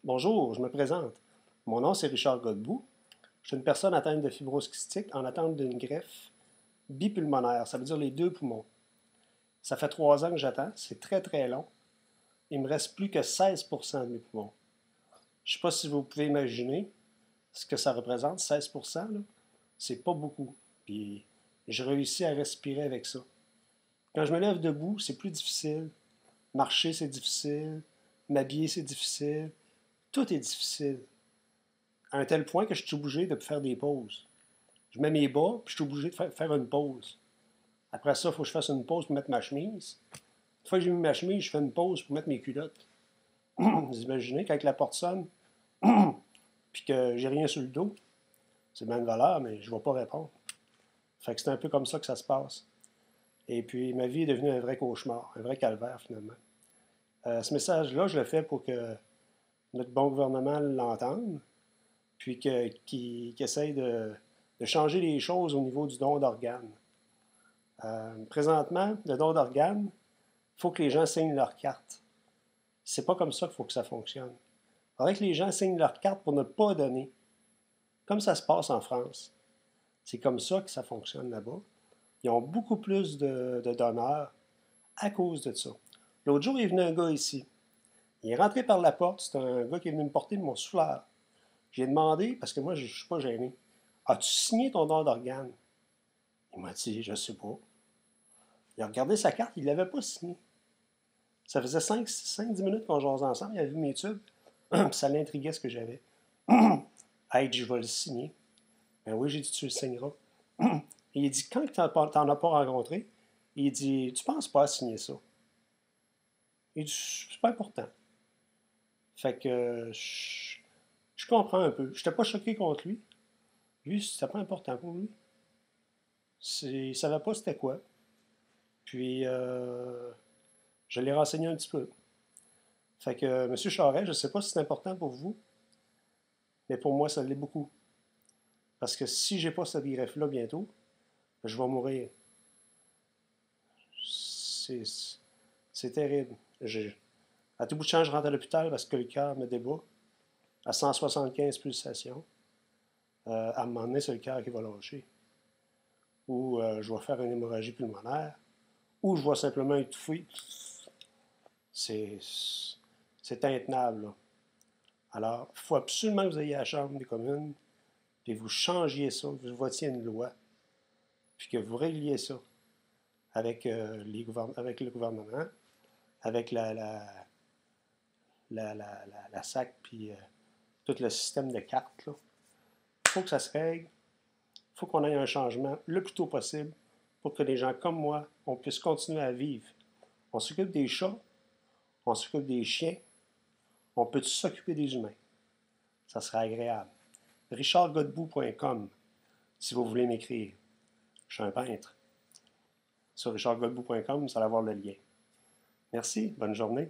Bonjour, je me présente. Mon nom, c'est Richard Godbout. Je suis une personne atteinte de fibrose kystique en attente d'une greffe bipulmonaire, ça veut dire les deux poumons. Ça fait 3 ans que j'attends, c'est très très long. Il me reste plus que 16% de mes poumons. Je ne sais pas si vous pouvez imaginer ce que ça représente, 16%, là. C'est pas beaucoup. Puis je réussis à respirer avec ça. Quand je me lève debout, c'est plus difficile. Marcher, c'est difficile. M'habiller, c'est difficile. Tout est difficile. À un tel point que je suis obligé de faire des pauses. Je mets mes bas, puis je suis obligé de faire une pause. Après ça, il faut que je fasse une pause pour mettre ma chemise. Une fois que j'ai mis ma chemise, je fais une pause pour mettre mes culottes. Vous imaginez qu'avec la porte sonne, puis que j'ai rien sur le dos, c'est bien de valeur, mais je ne vais pas répondre. Fait que c'est un peu comme ça que ça se passe. Et puis, ma vie est devenue un vrai cauchemar, un vrai calvaire, finalement. Ce message-là, je le fais pour que notre bon gouvernement l'entende, puis qu'il essaye de changer les choses au niveau du don d'organes. Présentement, le don d'organes, il faut que les gens signent leur carte. C'est pas comme ça qu'il faut que ça fonctionne. Il faudrait que les gens signent leur carte pour ne pas donner, comme ça se passe en France. C'est comme ça que ça fonctionne là-bas. Ils ont beaucoup plus de donneurs à cause de ça. L'autre jour, il est venu un gars ici. Il est rentré par la porte. C'est un gars qui est venu me porter mon souffleur. J'ai demandé, parce que moi, je ne suis pas gêné, as-tu signé ton don d'organes? Il m'a dit, je ne sais pas. Il a regardé sa carte, il ne l'avait pas signé. Ça faisait 5-10 minutes qu'on jouait ensemble, il a vu mes tubes, ça l'intriguait ce que j'avais. Hey, je vais le signer. Ben oui, j'ai dit, tu le signeras. Et il dit, quand tu n'en as pas rencontré, il dit, tu penses pas à signer ça. Il dit, c'est pas important. Fait que je comprends un peu. Je n'étais pas choqué contre lui. Lui, c'était pas important pour lui. Il ne savait pas c'était quoi. Puis, je l'ai renseigné un petit peu. Fait que, M. Charest, je ne sais pas si c'est important pour vous, mais pour moi, ça l'est beaucoup. Parce que si j'ai pas cette greffe-là bientôt, je vais mourir. C'est terrible. À tout bout de champ, je rentre à l'hôpital parce que le cœur me débat à 175 pulsations. À un moment donné, c'est le cœur qui va lâcher. Ou je vais faire une hémorragie pulmonaire. Ou je vais simplement étouffer. C'est intenable, là. Alors, il faut absolument que vous ayez à la Chambre des communes, puis vous changiez ça, que vous votiez une loi, puis que vous régliez ça avec, avec le gouvernement, avec la SAC, puis tout le système de cartes. Il faut que ça se règle. Il faut qu'on ait un changement le plus tôt possible pour que les gens comme moi, on puisse continuer à vivre. On s'occupe des chats, on s'occupe des chiens, on peut s'occuper des humains. Ça serait agréable. richardgodbout.com si vous voulez m'écrire. Je suis un peintre. Sur richardgodbout.com, vous allez avoir le lien. Merci, bonne journée.